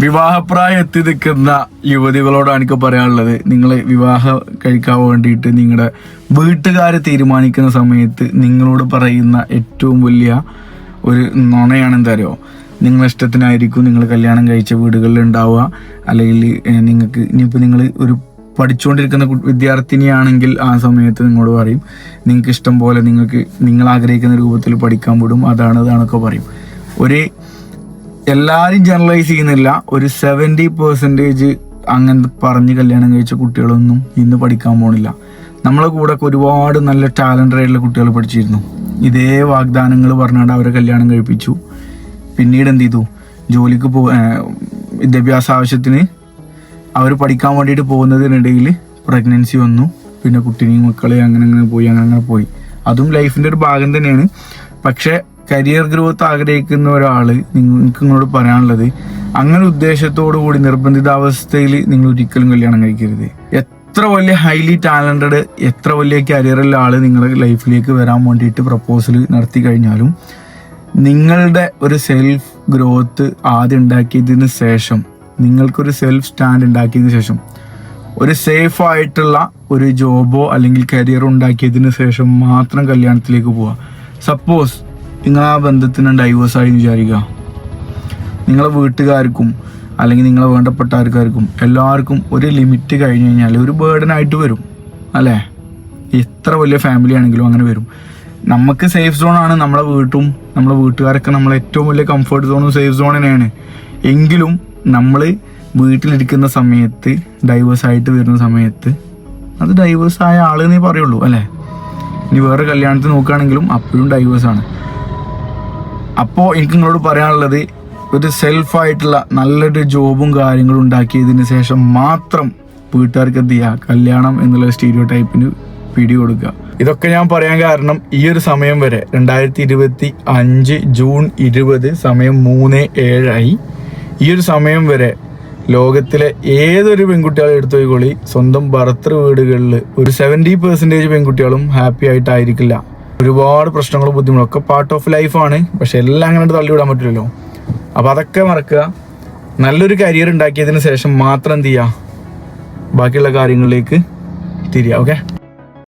വിവാഹപ്രായം എത്തി നിൽക്കുന്ന യുവതികളോടാണ് എനിക്ക് പറയാനുള്ളത്. നിങ്ങൾ വിവാഹം കഴിക്കാൻ വേണ്ടിയിട്ട് നിങ്ങളുടെ വീട്ടുകാർ തീരുമാനിക്കുന്ന സമയത്ത് നിങ്ങളോട് പറയുന്ന ഏറ്റവും വലിയ ഒരു നുണയാണ് എന്താ അറിയോ, നിങ്ങളുടെ ഇഷ്ടത്തിനായിരിക്കും നിങ്ങൾ കല്യാണം കഴിച്ച വീടുകളിൽ ഉണ്ടാവുക. അല്ലെങ്കിൽ നിങ്ങൾക്ക് ഇനിയിപ്പോൾ നിങ്ങൾ ഒരു പഠിച്ചുകൊണ്ടിരിക്കുന്ന വിദ്യാർത്ഥിനിയാണെങ്കിൽ ആ സമയത്ത് നിങ്ങളോട് പറയും നിങ്ങൾക്ക് ഇഷ്ടം പോലെ നിങ്ങൾ ആഗ്രഹിക്കുന്ന രൂപത്തിൽ പഠിക്കാൻ വിടും, അതാണൊക്കെ പറയും. എല്ലാവരും ജനറലൈസ് ചെയ്യുന്നില്ല, ഒരു 70% അങ്ങനെ പറഞ്ഞ് കല്യാണം കഴിച്ച കുട്ടികളൊന്നും ഇന്ന് പഠിക്കാൻ പോണില്ല. നമ്മളെ കൂടെ ഒരുപാട് നല്ല ടാലൻ്റഡ് ആയിട്ടുള്ള കുട്ടികൾ പഠിച്ചിരുന്നു. ഇതേ വാഗ്ദാനങ്ങൾ പറഞ്ഞുകൊണ്ട് അവരെ കല്യാണം കഴിപ്പിച്ചു. പിന്നീട് എന്ത് ചെയ്തു, ജോലിക്ക് വിദ്യാഭ്യാസ ആവശ്യത്തിന് അവർ പഠിക്കാൻ വേണ്ടിയിട്ട് പോകുന്നതിനിടയിൽ പ്രഗ്നൻസി വന്നു. പിന്നെ കുട്ടിനെയും മക്കളെ അങ്ങനെ പോയി. അതും ലൈഫിൻ്റെ ഒരു ഭാഗം തന്നെയാണ്. പക്ഷേ കരിയർ ഗ്രോത്ത് ആഗ്രഹിക്കുന്ന ഒരാൾ നിങ്ങളോട് പറയാനുള്ളത്, അങ്ങനെ ഉദ്ദേശത്തോടു കൂടി നിർബന്ധിതാവസ്ഥയിൽ നിങ്ങൾ ഒരിക്കലും കല്യാണം കഴിക്കരുത്. എത്ര വലിയ ഹൈലി ടാലൻറ്റഡ്, എത്ര വലിയ കരിയറുള്ള ആൾ നിങ്ങളുടെ ലൈഫിലേക്ക് വരാൻ വേണ്ടിയിട്ട് പ്രപ്പോസൽ നടത്തി കഴിഞ്ഞാലും നിങ്ങളുടെ ഒരു സെൽഫ് ഗ്രോത്ത് ആദ്യം ഉണ്ടാക്കിയതിന് ശേഷം, നിങ്ങൾക്കൊരു സെൽഫ് സ്റ്റാൻഡ് ഉണ്ടാക്കിയതിന് ശേഷം, ഒരു സേഫ് ആയിട്ടുള്ള ഒരു ജോബോ അല്ലെങ്കിൽ കരിയറോ ഉണ്ടാക്കിയതിന് ശേഷം മാത്രം കല്യാണത്തിലേക്ക് പോവുക. സപ്പോസ് നിങ്ങൾ ആ ബന്ധത്തിന് ഡൈവേഴ്സായി വിചാരിക്കുക, നിങ്ങളെ വീട്ടുകാർക്കും അല്ലെങ്കിൽ നിങ്ങളെ വേണ്ടപ്പെട്ട ആൾക്കാർക്കും എല്ലാവർക്കും ഒരു ലിമിറ്റ് കഴിഞ്ഞ് കഴിഞ്ഞാൽ ഒരു ബേർഡനായിട്ട് വരും അല്ലേ? എത്ര വലിയ ഫാമിലി ആണെങ്കിലും അങ്ങനെ വരും. നമുക്ക് സേഫ് സോണാണ് നമ്മളെ നമ്മളെ വീട്ടുകാരൊക്കെ നമ്മളെ ഏറ്റവും വലിയ കംഫർട്ട് സോണും സേഫ് സോൺ തന്നെയാണ്. എങ്കിലും നമ്മൾ വീട്ടിലിരിക്കുന്ന സമയത്ത് ഡൈവേഴ്സായിട്ട് വരുന്ന സമയത്ത് അത് ഡൈവേഴ്സായ ആളെന്നേ പറയുള്ളൂ അല്ലേ? ഇനി വേറെ കല്യാണത്തിന് നോക്കുകയാണെങ്കിലും അപ്പോഴും ഡൈവേഴ്സാണ്. അപ്പോൾ എനിക്ക് നിങ്ങളോട് പറയാനുള്ളത്, ഒരു സെൽഫായിട്ടുള്ള നല്ലൊരു ജോബും കാര്യങ്ങളും ഉണ്ടാക്കിയതിന് ശേഷം മാത്രം വീട്ടുകാർക്ക് എന്ത് ചെയ്യുക, കല്യാണം എന്നുള്ള സ്റ്റീരിയോ ടൈപ്പിന് പിടി കൊടുക്കുക. ഇതൊക്കെ ഞാൻ പറയാൻ കാരണം, ഈ ഒരു സമയം വരെ 2025 ജൂൺ 20 സമയം 3:07 ഈ ഒരു സമയം വരെ ലോകത്തിലെ ഏതൊരു പെൺകുട്ടികളെ എടുത്തു പോയിക്കോളി, സ്വന്തം ഭർത്തൃ വീടുകളിൽ ഒരു 70% പെൺകുട്ടികളും ഹാപ്പി ആയിട്ടായിരിക്കില്ല. ഒരുപാട് പ്രശ്നങ്ങളും ബുദ്ധിമുട്ടൊക്കെ പാർട്ട് ഓഫ് ലൈഫാണ്. പക്ഷെ എല്ലാം അങ്ങനെ തള്ളിവിടാൻ പറ്റില്ലല്ലോ. അപ്പോൾ അതൊക്കെ മറക്കുക. നല്ലൊരു കരിയർ ഉണ്ടാക്കിയതിന് ശേഷം മാത്രം എന്ത് ചെയ്യുക, ബാക്കിയുള്ള കാര്യങ്ങളിലേക്ക് തിരിയുക. ഓക്കെ.